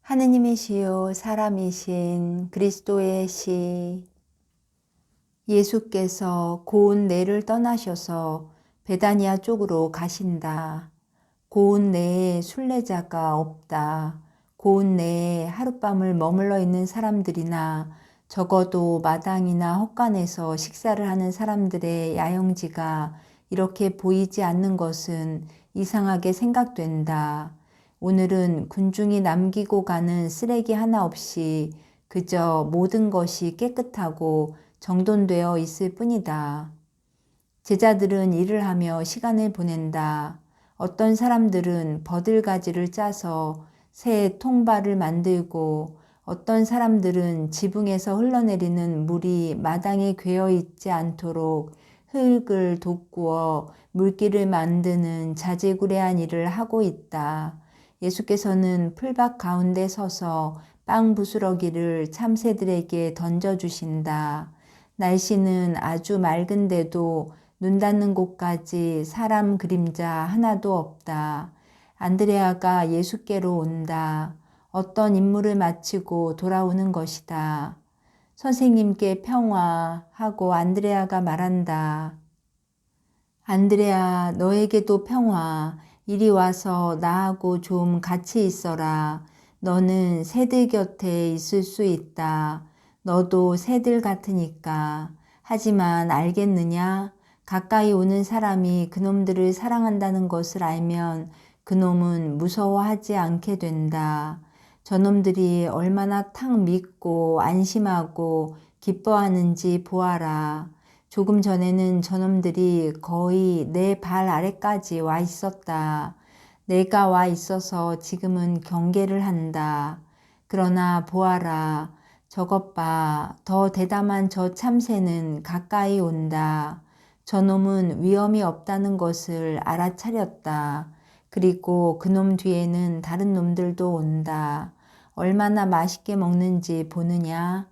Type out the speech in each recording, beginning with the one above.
하느님이시요 사람이신 그리스도의 시. 예수께서 고운 내를 떠나셔서 베다니아 쪽으로 가신다. 고운 내에 순례자가 없다. 고운 내에 하룻밤을 머물러 있는 사람들이나 적어도 마당이나 헛간에서 식사를 하는 사람들의 야영지가 이렇게 보이지 않는 것은 이상하게 생각된다. 오늘은 군중이 남기고 가는 쓰레기 하나 없이 그저 모든 것이 깨끗하고 정돈되어 있을 뿐이다. 제자들은 일을 하며 시간을 보낸다. 어떤 사람들은 버들가지를 짜서 새 통발을 만들고 어떤 사람들은 지붕에서 흘러내리는 물이 마당에 괴어 있지 않도록 흙을 돋구어 물길을 만드는 자질구레한 일을 하고 있다. 예수께서는 풀밭 가운데 서서 빵 부스러기를 참새들에게 던져주신다. 날씨는 아주 맑은데도 눈 닿는 곳까지 사람 그림자 하나도 없다. 안드레아가 예수께로 온다. 어떤 임무를 마치고 돌아오는 것이다. 선생님께 평화 하고 안드레아가 말한다. 안드레아, 너에게도 평화. 이리 와서 나하고 좀 같이 있어라. 너는 새들 곁에 있을 수 있다. 너도 새들 같으니까. 하지만 알겠느냐? 가까이 오는 사람이 그놈들을 사랑한다는 것을 알면 그놈은 무서워하지 않게 된다. 저놈들이 얼마나 탁 믿고 안심하고 기뻐하는지 보아라. 조금 전에는 저놈들이 거의 내 발 아래까지 와 있었다. 내가 와 있어서 지금은 경계를 한다. 그러나 보아라. 저것 봐. 더 대담한 저 참새는 가까이 온다. 저놈은 위험이 없다는 것을 알아차렸다. 그리고 그놈 뒤에는 다른 놈들도 온다. 얼마나 맛있게 먹는지 보느냐?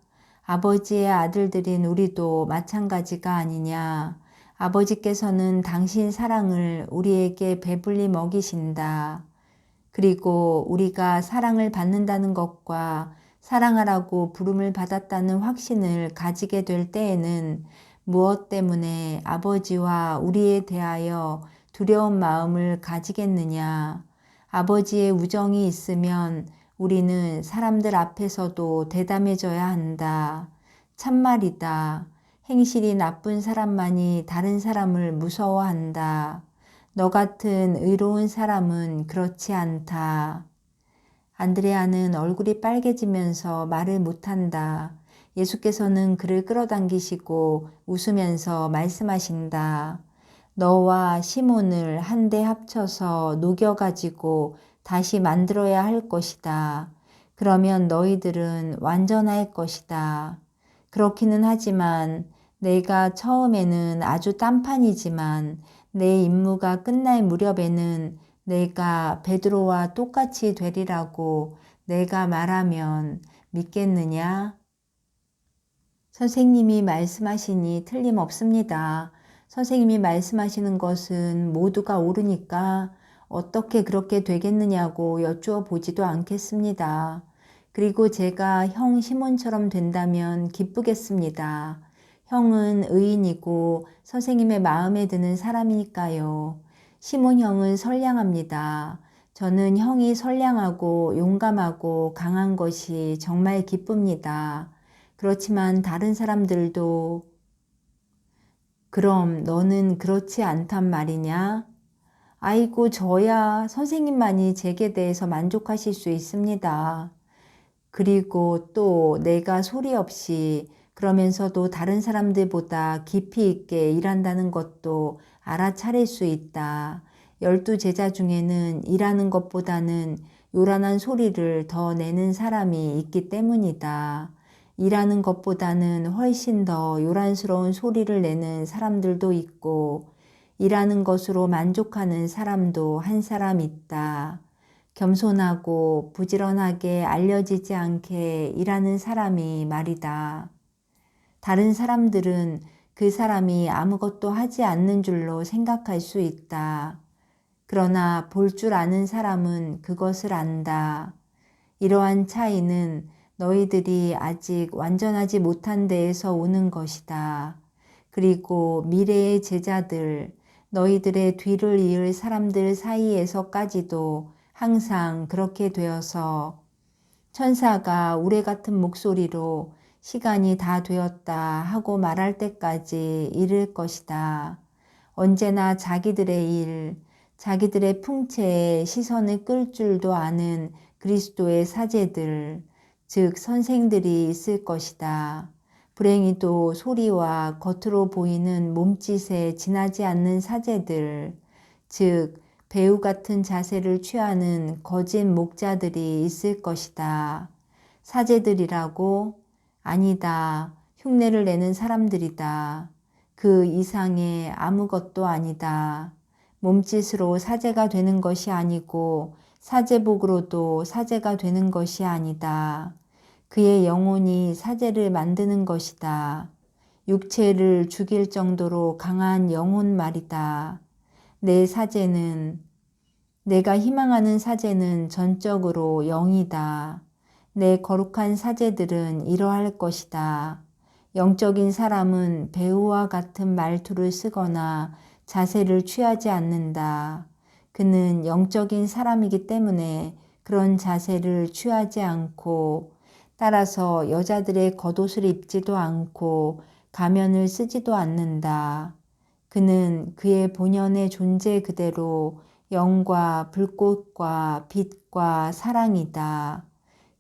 아버지의 아들들인 우리도 마찬가지가 아니냐? 아버지께서는 당신 사랑을 우리에게 배불리 먹이신다. 그리고 우리가 사랑을 받는다는 것과 사랑하라고 부름을 받았다는 확신을 가지게 될 때에는 무엇 때문에 아버지와 우리에 대하여 두려운 마음을 가지겠느냐? 아버지의 우정이 있으면 우리는 사람들 앞에서도 대담해져야 한다. 참말이다. 행실이 나쁜 사람만이 다른 사람을 무서워한다. 너 같은 의로운 사람은 그렇지 않다. 안드레아는 얼굴이 빨개지면서 말을 못한다. 예수께서는 그를 끌어당기시고 웃으면서 말씀하신다. 너와 시몬을 한데 합쳐서 녹여가지고 다시 만들어야 할 것이다. 그러면 너희들은 완전할 것이다. 그렇기는 하지만 내가 처음에는 아주 딴판이지만 내 임무가 끝날 무렵에는 내가 베드로와 똑같이 되리라고 내가 말하면 믿겠느냐? 선생님이 말씀하시니 틀림없습니다. 선생님이 말씀하시는 것은 모두가 옳으니까 어떻게 그렇게 되겠느냐고 여쭈어 보지도 않겠습니다. 그리고 제가 형 시몬처럼 된다면 기쁘겠습니다. 형은 의인이고 선생님의 마음에 드는 사람이니까요. 시몬 형은 선량합니다. 저는 형이 선량하고 용감하고 강한 것이 정말 기쁩니다. 그렇지만 다른 사람들도 그럼 너는 그렇지 않단 말이냐? 아이고 저야 선생님만이 제게 대해서 만족하실 수 있습니다. 그리고 또 내가 소리 없이 그러면서도 다른 사람들보다 깊이 있게 일한다는 것도 알아차릴 수 있다. 12제자 중에는 일하는 것보다는 요란한 소리를 더 내는 사람이 있기 때문이다. 일하는 것보다는 훨씬 더 요란스러운 소리를 내는 사람들도 있고 일하는 것으로 만족하는 사람도 한 사람 있다. 겸손하고 부지런하게 알려지지 않게 일하는 사람이 말이다. 다른 사람들은 그 사람이 아무것도 하지 않는 줄로 생각할 수 있다. 그러나 볼 줄 아는 사람은 그것을 안다. 이러한 차이는 너희들이 아직 완전하지 못한 데에서 오는 것이다. 그리고 미래의 제자들, 너희들의 뒤를 이을 사람들 사이에서까지도 항상 그렇게 되어서 천사가 우레 같은 목소리로 시간이 다 되었다 하고 말할 때까지 이를 것이다. 언제나 자기들의 일, 자기들의 풍채에 시선을 끌 줄도 아는 그리스도의 사제들, 즉 선생들이 있을 것이다. 불행히도 소리와 겉으로 보이는 몸짓에 지나지 않는 사제들, 즉 배우 같은 자세를 취하는 거짓 목자들이 있을 것이다. 사제들이라고? 아니다. 흉내를 내는 사람들이다. 그 이상의 아무것도 아니다. 몸짓으로 사제가 되는 것이 아니고 사제복으로도 사제가 되는 것이 아니다. 그의 영혼이 사제를 만드는 것이다. 육체를 죽일 정도로 강한 영혼 말이다. 내 사제는, 내가 희망하는 사제는 전적으로 영이다. 내 거룩한 사제들은 이러할 것이다. 영적인 사람은 배우와 같은 말투를 쓰거나 자세를 취하지 않는다. 그는 영적인 사람이기 때문에 그런 자세를 취하지 않고 따라서 여자들의 겉옷을 입지도 않고 가면을 쓰지도 않는다. 그는 그의 본연의 존재 그대로 영과 불꽃과 빛과 사랑이다.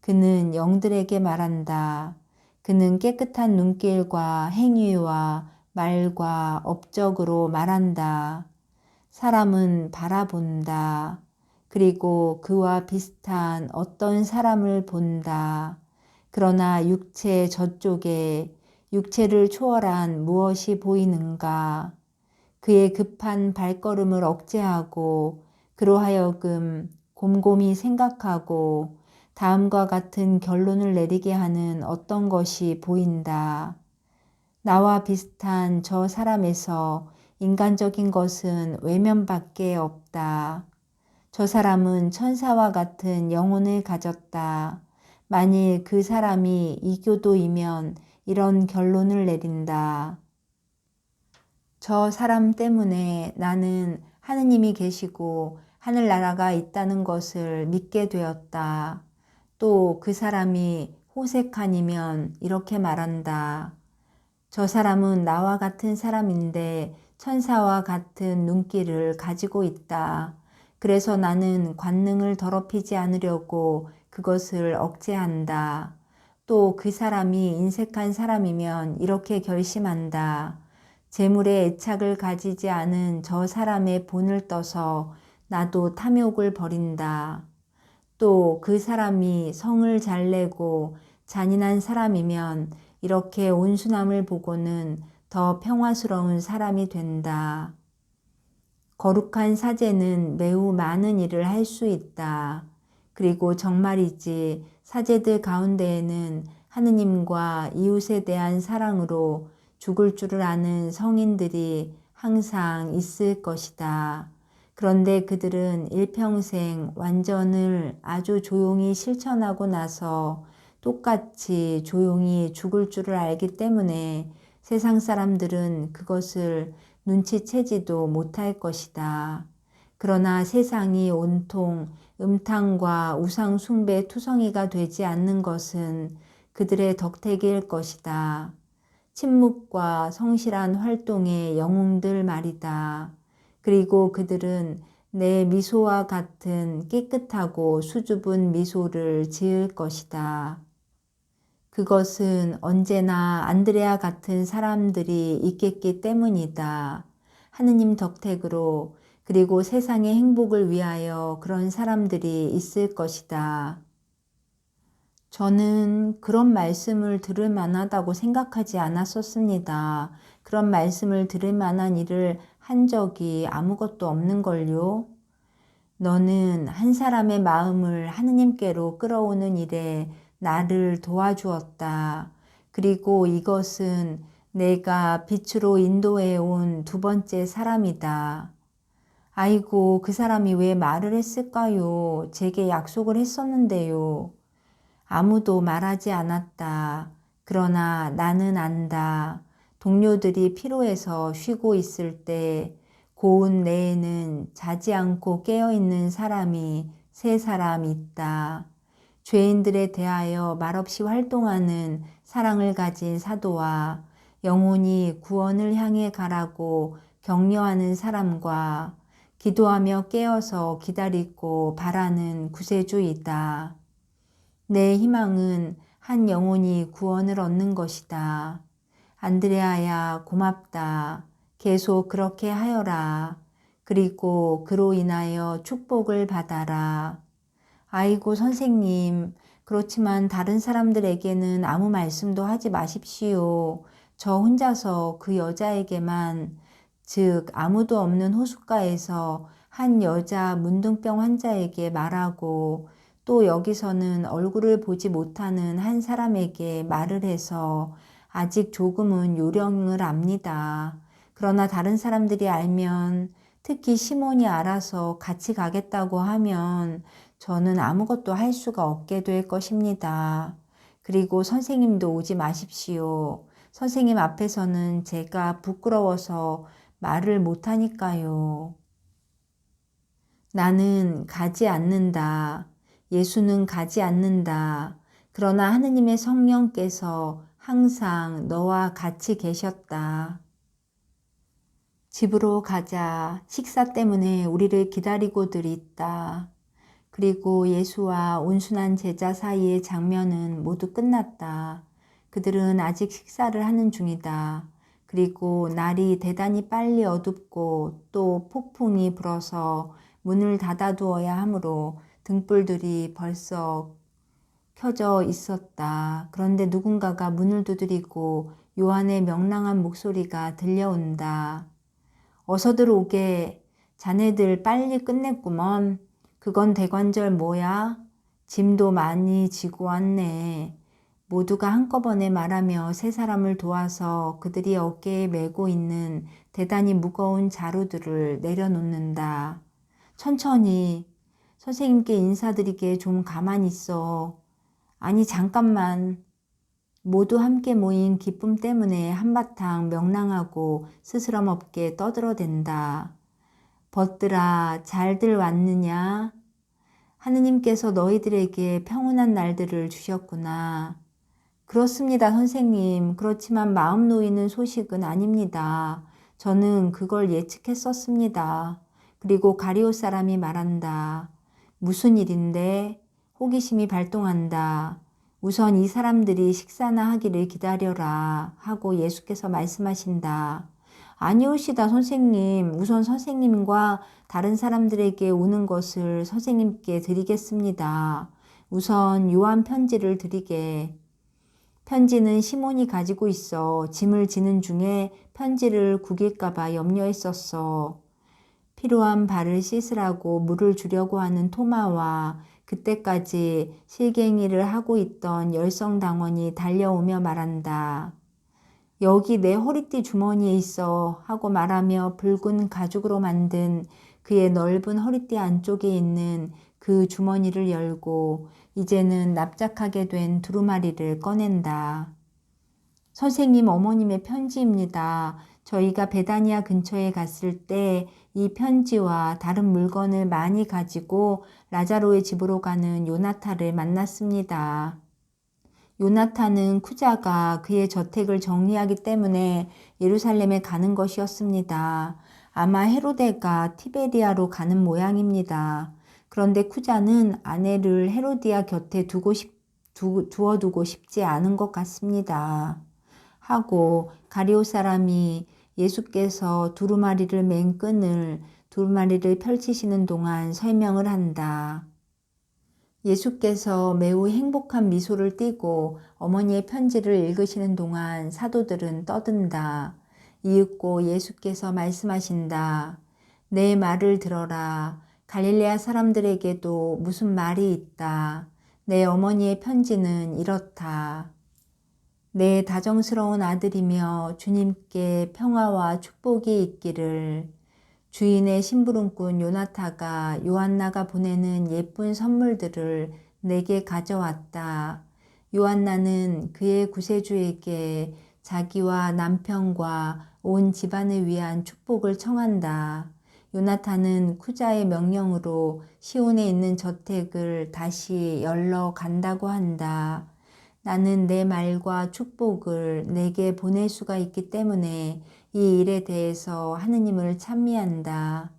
그는 영들에게 말한다. 그는 깨끗한 눈길과 행위와 말과 업적으로 말한다. 사람은 바라본다. 그리고 그와 비슷한 어떤 사람을 본다. 그러나 육체 저쪽에 육체를 초월한 무엇이 보이는가? 그의 급한 발걸음을 억제하고 그로 하여금 곰곰이 생각하고 다음과 같은 결론을 내리게 하는 어떤 것이 보인다. 나와 비슷한 저 사람에서 인간적인 것은 외면밖에 없다. 저 사람은 천사와 같은 영혼을 가졌다. 만일 그 사람이 이교도이면 이런 결론을 내린다. 저 사람 때문에 나는 하느님이 계시고 하늘나라가 있다는 것을 믿게 되었다. 또 그 사람이 호색하니면 이렇게 말한다. 저 사람은 나와 같은 사람인데 천사와 같은 눈길을 가지고 있다. 그래서 나는 관능을 더럽히지 않으려고 그것을 억제한다. 또 그 사람이 인색한 사람이면 이렇게 결심한다. 재물에 애착을 가지지 않은 저 사람의 본을 떠서 나도 탐욕을 버린다. 또 그 사람이 성을 잘 내고 잔인한 사람이면 이렇게 온순함을 보고는 더 평화스러운 사람이 된다. 거룩한 사제는 매우 많은 일을 할 수 있다. 그리고 정말이지 사제들 가운데에는 하느님과 이웃에 대한 사랑으로 죽을 줄을 아는 성인들이 항상 있을 것이다. 그런데 그들은 일평생 완전을 아주 조용히 실천하고 나서 똑같이 조용히 죽을 줄을 알기 때문에 세상 사람들은 그것을 눈치채지도 못할 것이다. 그러나 세상이 온통 음탕과 우상 숭배 투성이가 되지 않는 것은 그들의 덕택일 것이다. 침묵과 성실한 활동의 영웅들 말이다. 그리고 그들은 내 미소와 같은 깨끗하고 수줍은 미소를 지을 것이다. 그것은 언제나 안드레아 같은 사람들이 있겠기 때문이다. 하느님 덕택으로 그리고 세상의 행복을 위하여 그런 사람들이 있을 것이다. 저는 그런 말씀을 들을 만하다고 생각하지 않았었습니다. 그런 말씀을 들을 만한 일을 한 적이 아무것도 없는 걸요. 너는 한 사람의 마음을 하느님께로 끌어오는 일에 나를 도와주었다. 그리고 이것은 내가 빛으로 인도해 온 두 번째 사람이다. 아이고, 그 사람이 왜 말을 했을까요? 제게 약속을 했었는데요. 아무도 말하지 않았다. 그러나 나는 안다. 동료들이 피로해서 쉬고 있을 때 고운 내에는 자지 않고 깨어있는 사람이 세 사람 있다. 죄인들에 대하여 말없이 활동하는 사랑을 가진 사도와 영혼이 구원을 향해 가라고 격려하는 사람과 기도하며 깨어서 기다리고 바라는 구세주이다. 내 희망은 한 영혼이 구원을 얻는 것이다. 안드레아야, 고맙다. 계속 그렇게 하여라. 그리고 그로 인하여 축복을 받아라. 아이고, 선생님. 그렇지만 다른 사람들에게는 아무 말씀도 하지 마십시오. 저 혼자서 그 여자에게만, 즉 아무도 없는 호숫가에서 한 여자 문둥병 환자에게 말하고 또 여기서는 얼굴을 보지 못하는 한 사람에게 말을 해서 아직 조금은 요령을 압니다. 그러나 다른 사람들이 알면, 특히 시몬이 알아서 같이 가겠다고 하면 저는 아무것도 할 수가 없게 될 것입니다. 그리고 선생님도 오지 마십시오. 선생님 앞에서는 제가 부끄러워서 말을 못하니까요. 나는 가지 않는다. 예수는 가지 않는다. 그러나 하느님의 성령께서 항상 너와 같이 계셨다. 집으로 가자. 식사 때문에 우리를 기다리고들 있다. 그리고 예수와 온순한 제자 사이의 장면은 모두 끝났다. 그들은 아직 식사를 하는 중이다. 그리고 날이 대단히 빨리 어둡고 또 폭풍이 불어서 문을 닫아두어야 하므로 등불들이 벌써 켜져 있었다. 그런데 누군가가 문을 두드리고 요한의 명랑한 목소리가 들려온다. 어서들 오게. 자네들 빨리 끝냈구먼. 그건 대관절 뭐야? 짐도 많이 지고 왔네. 모두가 한꺼번에 말하며 세 사람을 도와서 그들이 어깨에 메고 있는 대단히 무거운 자루들을 내려놓는다. 천천히. 선생님께 인사드리게 좀 가만히 있어. 아니, 잠깐만. 모두 함께 모인 기쁨 때문에 한바탕 명랑하고 스스럼 없게 떠들어댄다. 벗들아, 잘들 왔느냐? 하느님께서 너희들에게 평온한 날들을 주셨구나. 그렇습니다, 선생님. 그렇지만 마음 놓이는 소식은 아닙니다. 저는 그걸 예측했었습니다. 그리고 가리오 사람이 말한다. 무슨 일인데? 호기심이 발동한다. 우선 이 사람들이 식사나 하기를 기다려라 하고 예수께서 말씀하신다. 아니오시다, 선생님. 우선 선생님과 다른 사람들에게 오는 것을 선생님께 드리겠습니다. 우선 요한 편지를 드리게. 편지는 시몬이 가지고 있어. 짐을 지는 중에 편지를 구길까봐 염려했었어. 필요한 발을 씻으라고 물을 주려고 하는 토마와 그때까지 실갱이를 하고 있던 열성당원이 달려오며 말한다. 여기 내 허리띠 주머니에 있어 하고 말하며 붉은 가죽으로 만든 그의 넓은 허리띠 안쪽에 있는 그 주머니를 열고 이제는 납작하게 된 두루마리를 꺼낸다. 선생님 어머님의 편지입니다. 저희가 베다니아 근처에 갔을 때 이 편지와 다른 물건을 많이 가지고 라자로의 집으로 가는 요나탄을 만났습니다. 요나탄은 쿠자가 그의 저택을 정리하기 때문에 예루살렘에 가는 것이었습니다. 아마 헤로데가 티베리아로 가는 모양입니다. 그런데 쿠자는 아내를 헤로디아 곁에 두어두고 싶지 않은 것 같습니다. 하고 가리오 사람이 예수께서 두루마리를 맨 끈을 두루마리를 펼치시는 동안 설명을 한다. 예수께서 매우 행복한 미소를 띠고 어머니의 편지를 읽으시는 동안 사도들은 떠든다. 이윽고 예수께서 말씀하신다. 내 말을 들어라. 갈릴레아 사람들에게도 무슨 말이 있다. 내 어머니의 편지는 이렇다. 내 다정스러운 아들이며 주님께 평화와 축복이 있기를. 주인의 심부름꾼 요나타가 요한나가 보내는 예쁜 선물들을 내게 가져왔다. 요한나는 그의 구세주에게 자기와 남편과 온 집안을 위한 축복을 청한다. 요나탄은 쿠자의 명령으로 시온에 있는 저택을 다시 열러 간다고 한다. 나는 내 말과 축복을 내게 보낼 수가 있기 때문에 이 일에 대해서 하느님을 찬미한다.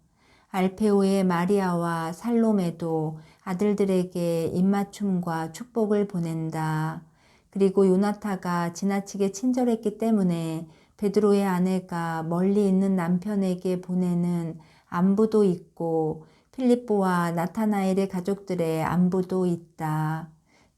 알페오의 마리아와 살로메도 아들들에게 입맞춤과 축복을 보낸다. 그리고 요나타가 지나치게 친절했기 때문에 베드로의 아내가 멀리 있는 남편에게 보내는 안부도 있고 필립보와 나타나엘의 가족들의 안부도 있다.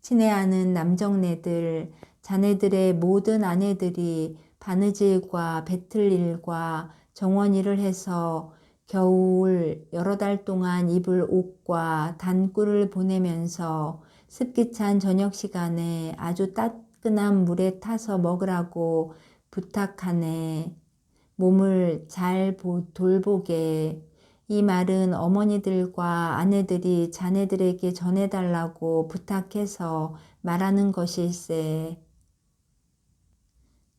친애하는 남정네들, 자네들의 모든 아내들이 바느질과 배틀일과 정원일을 해서 겨울 여러 달 동안 입을 옷과 단꿀을 보내면서 습기 찬 저녁 시간에 아주 따끈한 물에 타서 먹으라고 부탁하네. 몸을 잘 돌보게. 이 말은 어머니들과 아내들이 자네들에게 전해달라고 부탁해서 말하는 것일세.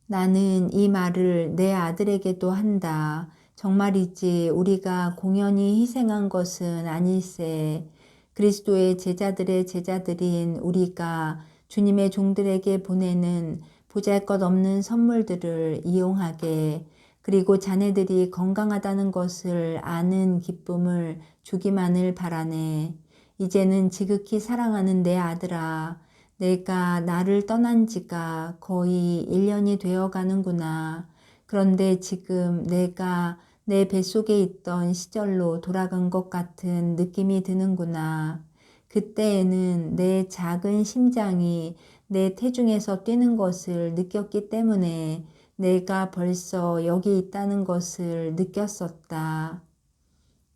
나는 이 말을 내 아들에게도 한다. 정말이지 우리가 공연히 희생한 것은 아닐세. 그리스도의 제자들의 제자들인 우리가 주님의 종들에게 보내는 보잘것없는 선물들을 이용하게, 그리고 자네들이 건강하다는 것을 아는 기쁨을 주기만을 바라네. 이제는 지극히 사랑하는 내 아들아, 내가 나를 떠난 지가 거의 1년이 되어 가는구나. 그런데 지금 내가 내 뱃속에 있던 시절로 돌아간 것 같은 느낌이 드는구나. 그때에는 내 작은 심장이 내 태중에서 뛰는 것을 느꼈기 때문에 내가 벌써 여기 있다는 것을 느꼈었다.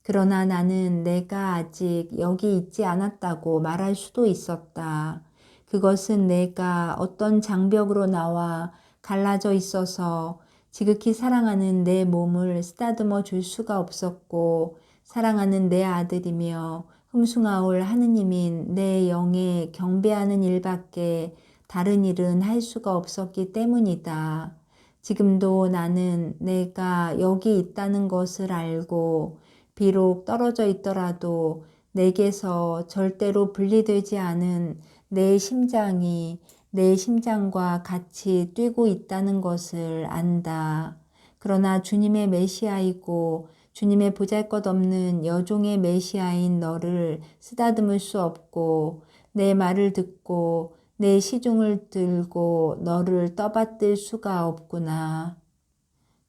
그러나 나는 내가 아직 여기 있지 않았다고 말할 수도 있었다. 그것은 내가 어떤 장벽으로 나와 갈라져 있어서 지극히 사랑하는 내 몸을 쓰다듬어 줄 수가 없었고, 사랑하는 내 아들이며 흠숭아올 하느님인 내 영에 경배하는 일밖에 다른 일은 할 수가 없었기 때문이다. 지금도 나는 내가 여기 있다는 것을 알고 비록 떨어져 있더라도 내게서 절대로 분리되지 않은 내 심장이 내 심장과 같이 뛰고 있다는 것을 안다. 그러나 주님의 메시아이고 주님의 보잘것없는 여종의 메시아인 너를 쓰다듬을 수 없고, 내 말을 듣고 내 시중을 들고 너를 떠받들 수가 없구나.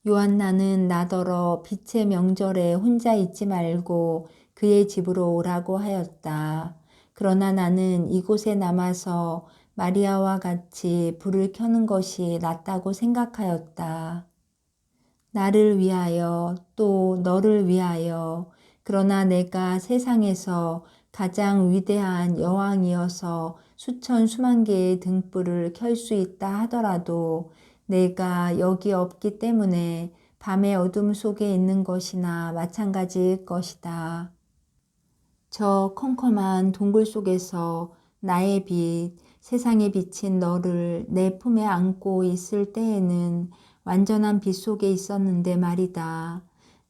요한나는 나더러 빛의 명절에 혼자 있지 말고 그의 집으로 오라고 하였다. 그러나 나는 이곳에 남아서 마리아와 같이 불을 켜는 것이 낫다고 생각하였다. 나를 위하여 또 너를 위하여. 그러나 내가 세상에서 가장 위대한 여왕이어서 수천 수만 개의 등불을 켤 수 있다 하더라도 내가 여기 없기 때문에 밤의 어둠 속에 있는 것이나 마찬가지일 것이다. 저 컴컴한 동굴 속에서 나의 빛, 세상에 비친 너를 내 품에 안고 있을 때에는 완전한 빛 속에 있었는데 말이다.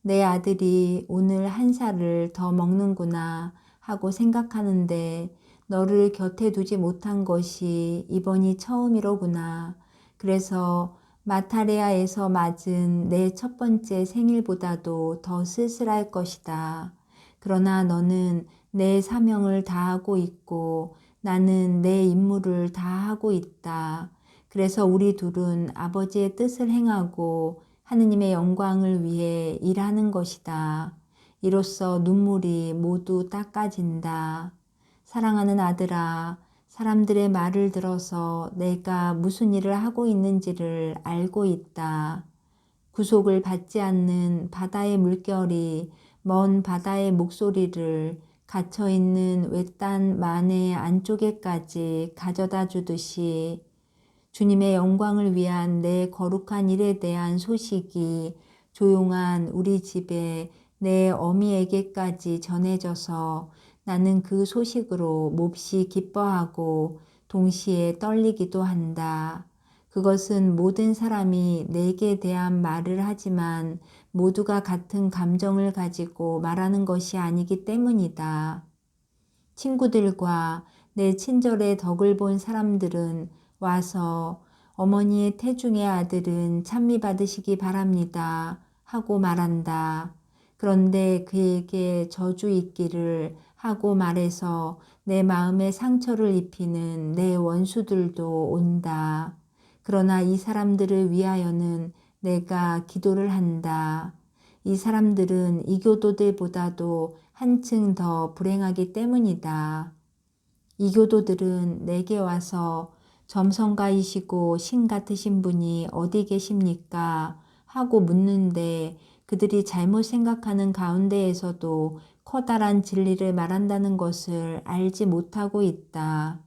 내 아들이 오늘 한 살을 더 먹는구나 하고 생각하는데 너를 곁에 두지 못한 것이 이번이 처음이로구나. 그래서 마타레아에서 맞은 내 첫 번째 생일보다도 더 쓸쓸할 것이다. 그러나 너는 내 사명을 다하고 있고 나는 내 임무를 다하고 있다. 그래서 우리 둘은 아버지의 뜻을 행하고 하느님의 영광을 위해 일하는 것이다. 이로써 눈물이 모두 닦아진다. 사랑하는 아들아, 사람들의 말을 들어서 내가 무슨 일을 하고 있는지를 알고 있다. 구속을 받지 않는 바다의 물결이 먼 바다의 목소리를 갇혀있는 외딴 만의 안쪽에까지 가져다 주듯이 주님의 영광을 위한 내 거룩한 일에 대한 소식이 조용한 우리 집에 내 어미에게까지 전해져서 나는 그 소식으로 몹시 기뻐하고 동시에 떨리기도 한다. 그것은 모든 사람이 내게 대한 말을 하지만 모두가 같은 감정을 가지고 말하는 것이 아니기 때문이다. 친구들과 내 친절의 덕을 본 사람들은 와서 어머니의 태중의 아들은 찬미 받으시기 바랍니다 하고 말한다. 그런데 그에게 저주 있기를 하고 말해서 내 마음에 상처를 입히는 내 원수들도 온다. 그러나 이 사람들을 위하여는 내가 기도를 한다. 이 사람들은 이교도들보다도 한층 더 불행하기 때문이다. 이교도들은 내게 와서 점성가이시고 신 같으신 분이 어디 계십니까? 하고 묻는데 그들이 잘못 생각하는 가운데에서도 커다란 진리를 말한다는 것을 알지 못하고 있다.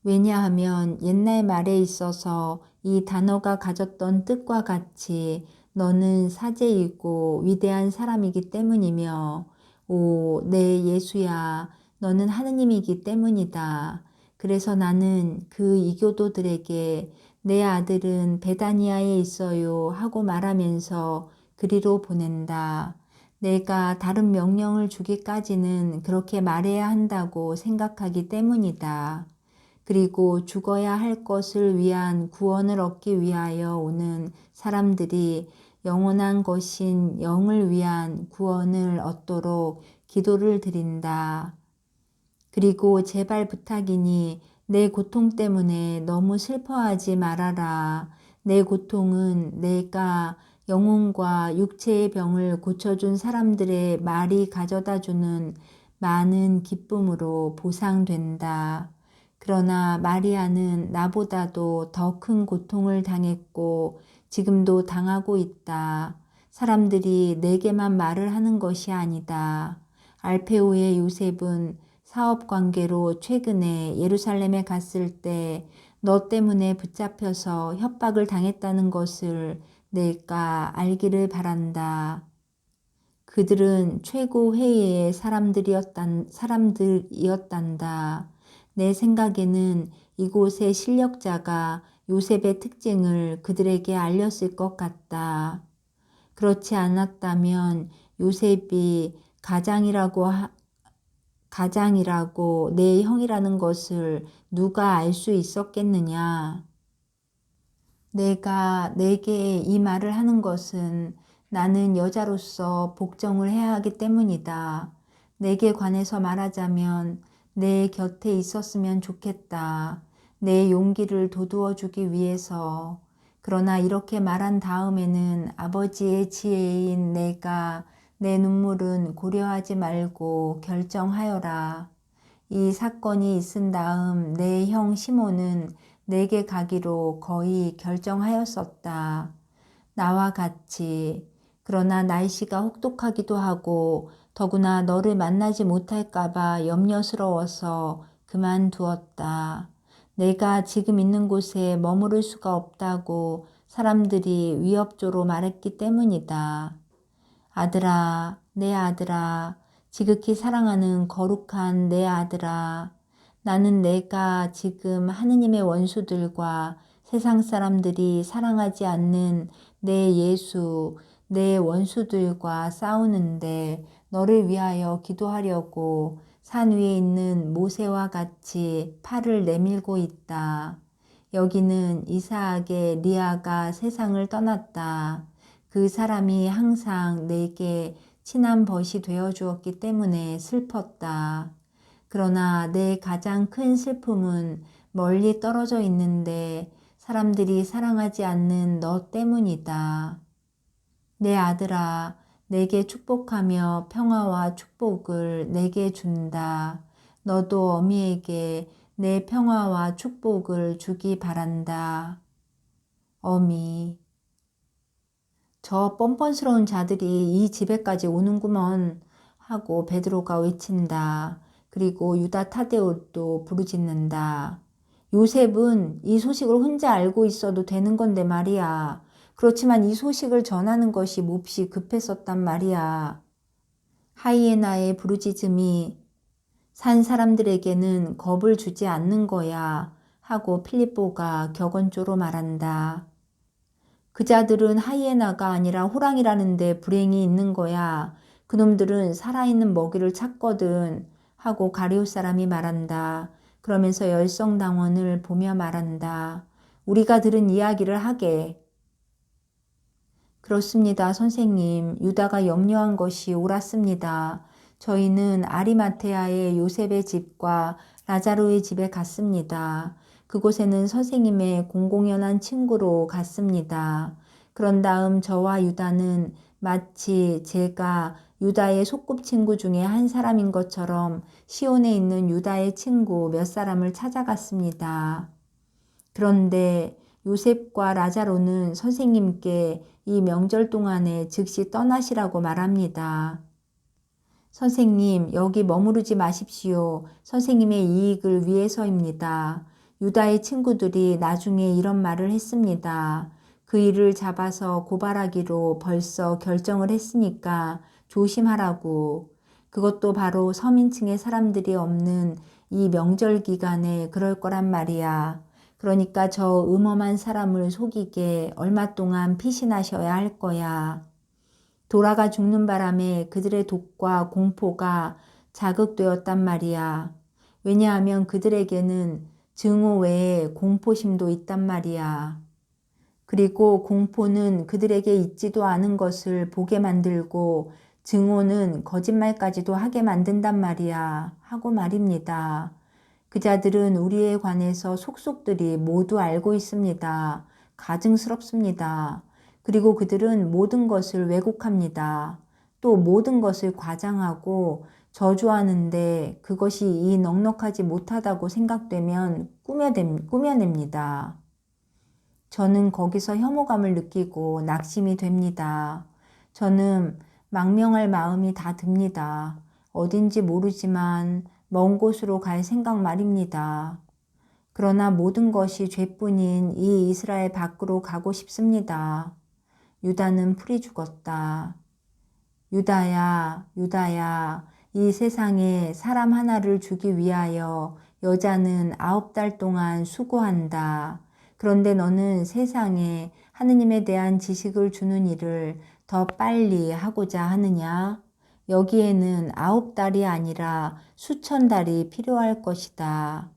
왜냐하면 옛날 말에 있어서 이 단어가 가졌던 뜻과 같이 너는 사제이고 위대한 사람이기 때문이며 오, 내 예수야, 너는 하느님이기 때문이다. 그래서 나는 그 이교도들에게 내 아들은 베다니아에 있어요 하고 말하면서 그리로 보낸다. 내가 다른 명령을 주기까지는 그렇게 말해야 한다고 생각하기 때문이다. 그리고 죽어야 할 것을 위한 구원을 얻기 위하여 오는 사람들이 영원한 것인 영을 위한 구원을 얻도록 기도를 드린다. 그리고 제발 부탁이니 내 고통 때문에 너무 슬퍼하지 말아라. 내 고통은 내가 영혼과 육체의 병을 고쳐준 사람들의 말이 가져다주는 많은 기쁨으로 보상된다. 그러나 마리아는 나보다도 더 큰 고통을 당했고 지금도 당하고 있다. 사람들이 내게만 말을 하는 것이 아니다. 알페오의 요셉은 사업 관계로 최근에 예루살렘에 갔을 때 너 때문에 붙잡혀서 협박을 당했다는 것을 내가 알기를 바란다. 그들은 최고 회의의 사람들이었단다. 내 생각에는 이곳의 실력자가 요셉의 특징을 그들에게 알렸을 것 같다. 그렇지 않았다면 요셉이 가장이라고 내 형이라는 것을 누가 알 수 있었겠느냐. 내가 내게 이 말을 하는 것은 나는 여자로서 복종을 해야 하기 때문이다. 내게 관해서 말하자면 내 곁에 있었으면 좋겠다. 내 용기를 돋우어 주기 위해서. 그러나 이렇게 말한 다음에는 아버지의 지혜인 내가 내 눈물은 고려하지 말고 결정하여라. 이 사건이 있은 다음 내 형 시몬은 내게 가기로 거의 결정하였었다. 나와 같이. 그러나 날씨가 혹독하기도 하고 더구나 너를 만나지 못할까봐 염려스러워서 그만두었다. 내가 지금 있는 곳에 머무를 수가 없다고 사람들이 위협조로 말했기 때문이다. 아들아, 내 아들아, 지극히 사랑하는 거룩한 내 아들아, 나는 내가 지금 하느님의 원수들과 세상 사람들이 사랑하지 않는 내 예수, 내 원수들과 싸우는데 너를 위하여 기도하려고 산 위에 있는 모세와 같이 팔을 내밀고 있다. 여기는 이삭의 리아가 세상을 떠났다. 그 사람이 항상 내게 친한 벗이 되어 주었기 때문에 슬펐다. 그러나 내 가장 큰 슬픔은 멀리 떨어져 있는데 사람들이 사랑하지 않는 너 때문이다. 내 아들아, 내게 축복하며 평화와 축복을 내게 준다. 너도 어미에게 내 평화와 축복을 주기 바란다. 어미. 저 뻔뻔스러운 자들이 이 집에까지 오는구먼 하고 베드로가 외친다. 그리고 유다 타데옷도 부르짖는다. 요셉은 이 소식을 혼자 알고 있어도 되는 건데 말이야. 그렇지만 이 소식을 전하는 것이 몹시 급했었단 말이야. 하이에나의 부르짖음이 산 사람들에게는 겁을 주지 않는 거야 하고 필립보가 격언조로 말한다. 그자들은 하이에나가 아니라 호랑이라는데 불행이 있는 거야. 그놈들은 살아있는 먹이를 찾거든 하고 가룟 사람이 말한다. 그러면서 열성당원을 보며 말한다. 우리가 들은 이야기를 하게. 그렇습니다, 선생님. 유다가 염려한 것이 옳았습니다. 저희는 아리마테아의 요셉의 집과 라자로의 집에 갔습니다. 그곳에는 선생님의 공공연한 친구로 갔습니다. 그런 다음 저와 유다는 마치 제가 유다의 소꿉친구 중에 한 사람인 것처럼 시온에 있는 유다의 친구 몇 사람을 찾아갔습니다. 그런데 요셉과 라자로는 선생님께 이 명절 동안에 즉시 떠나시라고 말합니다. 선생님, 여기 머무르지 마십시오. 선생님의 이익을 위해서입니다. 유다의 친구들이 나중에 이런 말을 했습니다. 그 일을 잡아서 고발하기로 벌써 결정을 했으니까 조심하라고. 그것도 바로 서민층의 사람들이 없는 이 명절 기간에 그럴 거란 말이야. 그러니까 저 음험한 사람을 속이게 얼마 동안 피신하셔야 할 거야. 돌아가 죽는 바람에 그들의 독과 공포가 자극되었단 말이야. 왜냐하면 그들에게는 증오 외에 공포심도 있단 말이야. 그리고 공포는 그들에게 있지도 않은 것을 보게 만들고 증오는 거짓말까지도 하게 만든단 말이야. 하고 말입니다. 그자들은 우리에 관해서 속속들이 모두 알고 있습니다. 가증스럽습니다. 그리고 그들은 모든 것을 왜곡합니다. 또 모든 것을 과장하고 저주하는데 그것이 이 넉넉하지 못하다고 생각되면 꾸며냅니다. 저는 거기서 혐오감을 느끼고 낙심이 됩니다. 저는 망명할 마음이 다 듭니다. 어딘지 모르지만 먼 곳으로 갈 생각 말입니다. 그러나 모든 것이 죄뿐인 이 이스라엘 밖으로 가고 싶습니다. 유다는 풀이 죽었다. 유다야, 유다야, 이 세상에 사람 하나를 주기 위하여 여자는 9달 동안 수고한다. 그런데 너는 세상에 하느님에 대한 지식을 주는 일을 더 빨리 하고자 하느냐? 여기에는 9달이 아니라 수천 달이 필요할 것이다.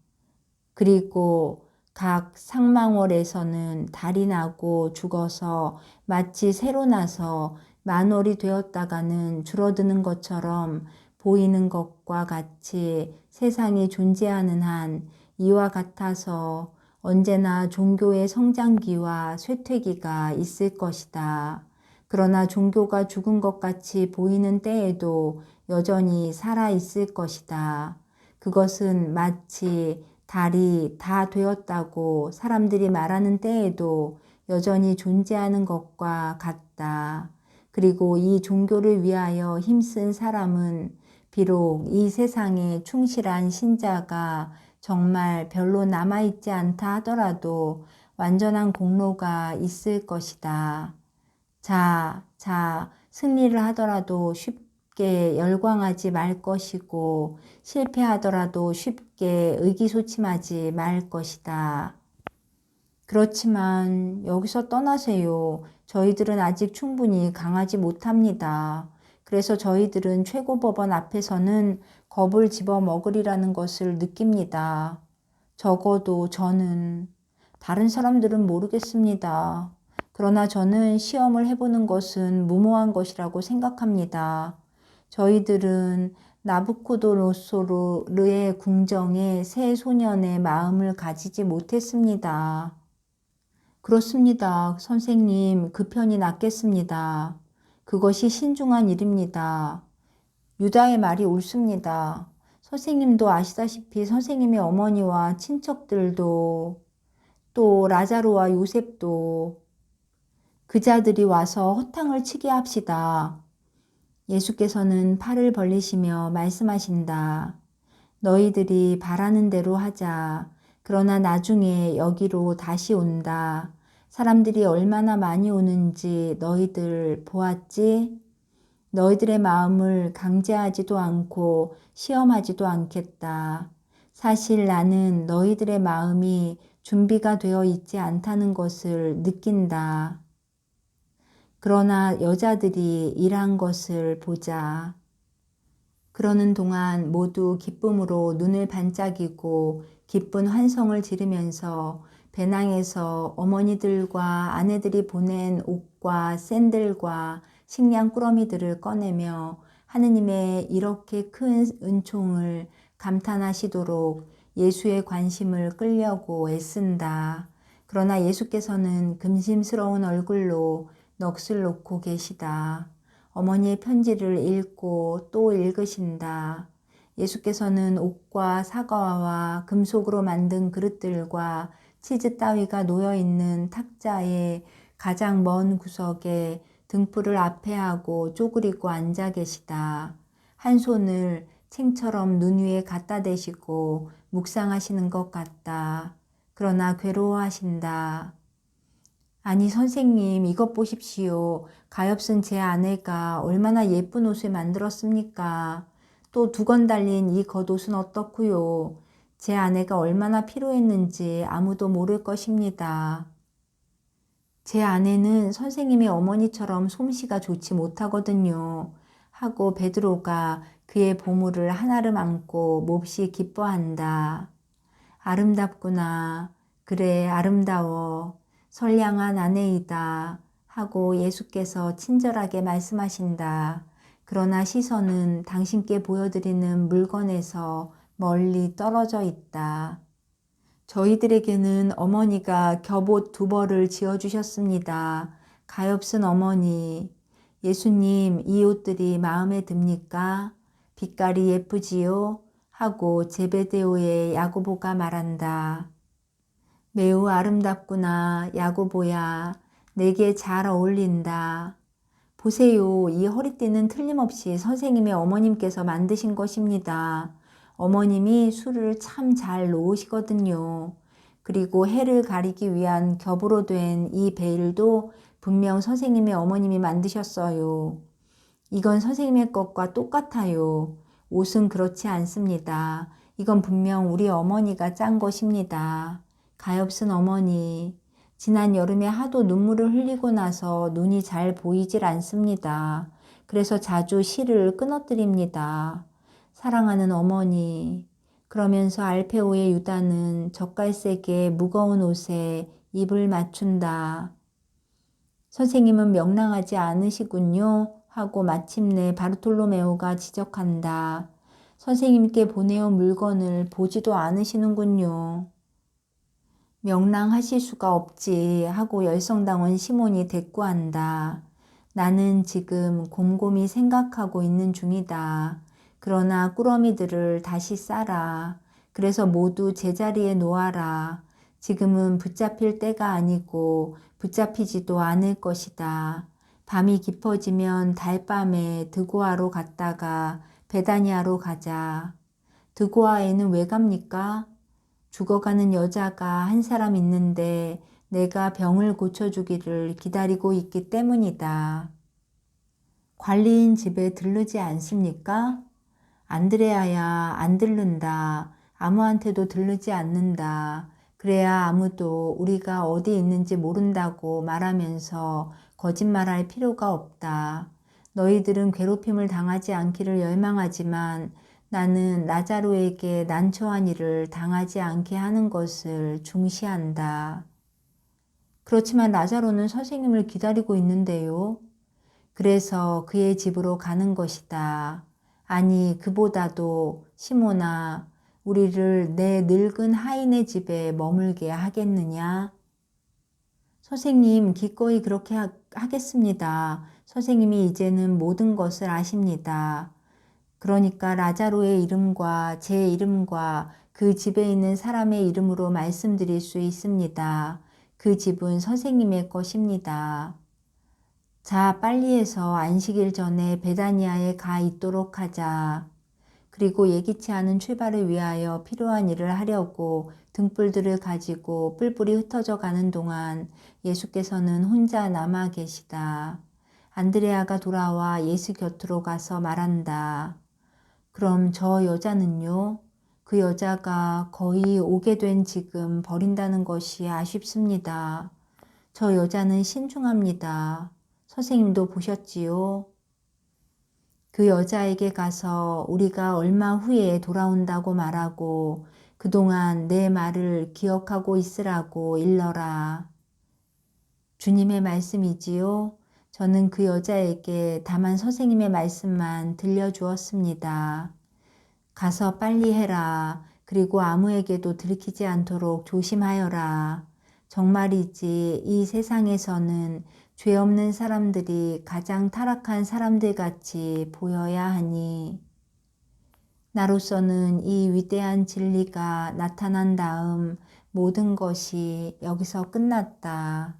그리고 각 상망월에서는 달이 나고 죽어서 마치 새로 나서 만월이 되었다가는 줄어드는 것처럼 보이는 것과 같이 세상이 존재하는 한 이와 같아서 언제나 종교의 성장기와 쇠퇴기가 있을 것이다. 그러나 종교가 죽은 것 같이 보이는 때에도 여전히 살아 있을 것이다. 그것은 마치 달이 다 되었다고 사람들이 말하는 때에도 여전히 존재하는 것과 같다. 그리고 이 종교를 위하여 힘쓴 사람은 비록 이 세상에 충실한 신자가 정말 별로 남아있지 않다 하더라도 완전한 공로가 있을 것이다. 자, 승리를 하더라도 쉽게 열광하지 말 것이고 실패하더라도 쉽게 의기소침하지 말 것이다. 그렇지만 여기서 떠나세요. 저희들은 아직 충분히 강하지 못합니다. 그래서 저희들은 최고법원 앞에서는 겁을 집어먹으리라는 것을 느낍니다. 적어도 저는. 다른 사람들은 모르겠습니다. 그러나 저는 시험을 해보는 것은 무모한 것이라고 생각합니다. 저희들은 나부코도노소르의 궁정에 새 소년의 마음을 가지지 못했습니다. 그렇습니다. 선생님, 그 편이 낫겠습니다. 그것이 신중한 일입니다. 유다의 말이 옳습니다. 선생님도 아시다시피 선생님의 어머니와 친척들도 또 라자로와 요셉도 그자들이 와서 허탕을 치게 합시다. 예수께서는 팔을 벌리시며 말씀하신다. 너희들이 바라는 대로 하자. 그러나 나중에 여기로 다시 온다. 사람들이 얼마나 많이 오는지 너희들 보았지? 너희들의 마음을 강제하지도 않고 시험하지도 않겠다. 사실 나는 너희들의 마음이 준비가 되어 있지 않다는 것을 느낀다. 그러나 여자들이 일한 것을 보자. 그러는 동안 모두 기쁨으로 눈을 반짝이고 기쁜 환성을 지르면서 배낭에서 어머니들과 아내들이 보낸 옷과 샌들과 식량 꾸러미들을 꺼내며 하느님의 이렇게 큰 은총을 감탄하시도록 예수의 관심을 끌려고 애쓴다. 그러나 예수께서는 금심스러운 얼굴로 넋을 놓고 계시다. 어머니의 편지를 읽고 또 읽으신다. 예수께서는 옥과 사과와 금속으로 만든 그릇들과 치즈 따위가 놓여있는 탁자의 가장 먼 구석에 등불을 앞에 하고 쪼그리고 앉아 계시다. 한 손을 챙처럼 눈 위에 갖다 대시고 묵상하시는 것 같다. 그러나 괴로워하신다. 아니 선생님 이것 보십시오. 가엾은 제 아내가 얼마나 예쁜 옷을 만들었습니까? 또 두 건 달린 이 겉옷은 어떻고요? 제 아내가 얼마나 피로했는지 아무도 모를 것입니다. 제 아내는 선생님의 어머니처럼 솜씨가 좋지 못하거든요. 하고 베드로가 그의 보물을 한아름 안고 몹시 기뻐한다. 아름답구나. 그래 아름다워. 선량한 아내이다. 하고 예수께서 친절하게 말씀하신다. 그러나 시선은 당신께 보여드리는 물건에서 멀리 떨어져 있다. 저희들에게는 어머니가 겹옷 2벌을 지어주셨습니다. 가엾은 어머니. 예수님, 이 옷들이 마음에 듭니까? 빛깔이 예쁘지요? 하고 제베데오의 야고보가 말한다. 매우 아름답구나, 야고보야. 내게 잘 어울린다. 보세요, 이 허리띠는 틀림없이 선생님의 어머님께서 만드신 것입니다. 어머님이 술을 참 잘 놓으시거든요. 그리고 해를 가리기 위한 겹으로 된 이 베일도 분명 선생님의 어머님이 만드셨어요. 이건 선생님의 것과 똑같아요. 옷은 그렇지 않습니다. 이건 분명 우리 어머니가 짠 것입니다. 가엾은 어머니. 지난 여름에 하도 눈물을 흘리고 나서 눈이 잘 보이질 않습니다. 그래서 자주 실을 끊어뜨립니다. 사랑하는 어머니. 그러면서 알페오의 유다는 젓갈색의 무거운 옷에 입을 맞춘다. 선생님은 명랑하지 않으시군요. 하고 마침내 바르톨로메오가 지적한다. 선생님께 보내온 물건을 보지도 않으시는군요. 명랑하실 수가 없지 하고 열성당원 시몬이 대꾸한다. 나는 지금 곰곰이 생각하고 있는 중이다. 그러나 꾸러미들을 다시 싸라. 그래서 모두 제자리에 놓아라. 지금은 붙잡힐 때가 아니고 붙잡히지도 않을 것이다. 밤이 깊어지면 달밤에 드고아로 갔다가 베다니아로 가자. 드고아에는 왜 갑니까? 죽어가는 여자가 한 사람 있는데 내가 병을 고쳐주기를 기다리고 있기 때문이다. 관리인 집에 들르지 않습니까? 안드레아야 안 들른다. 아무한테도 들르지 않는다. 그래야 아무도 우리가 어디 있는지 모른다고 말하면서 거짓말할 필요가 없다. 너희들은 괴롭힘을 당하지 않기를 열망하지만 나는 나자로에게 난처한 일을 당하지 않게 하는 것을 중시한다. 그렇지만 나자로는 선생님을 기다리고 있는데요. 그래서 그의 집으로 가는 것이다. 아니 그보다도 시몬아 우리를 내 늙은 하인의 집에 머물게 하겠느냐? 선생님 기꺼이 그렇게 하겠습니다. 선생님이 이제는 모든 것을 아십니다. 그러니까 라자로의 이름과 제 이름과 그 집에 있는 사람의 이름으로 말씀드릴 수 있습니다. 그 집은 선생님의 것입니다. 자, 빨리 해서 안식일 전에 베다니아에 가 있도록 하자. 그리고 예기치 않은 출발을 위하여 필요한 일을 하려고 등불들을 가지고 뿔뿔이 흩어져 가는 동안 예수께서는 혼자 남아 계시다. 안드레아가 돌아와 예수 곁으로 가서 말한다. 그럼 저 여자는요? 그 여자가 거의 오게 된 지금 버린다는 것이 아쉽습니다. 저 여자는 신중합니다. 선생님도 보셨지요? 그 여자에게 가서 우리가 얼마 후에 돌아온다고 말하고 그동안 내 말을 기억하고 있으라고 일러라. 주님의 말씀이지요. 저는 그 여자에게 다만 선생님의 말씀만 들려주었습니다. 가서 빨리 해라. 그리고 아무에게도 들키지 않도록 조심하여라. 정말이지 이 세상에서는 죄 없는 사람들이 가장 타락한 사람들 같이 보여야 하니 나로서는 이 위대한 진리가 나타난 다음 모든 것이 여기서 끝났다.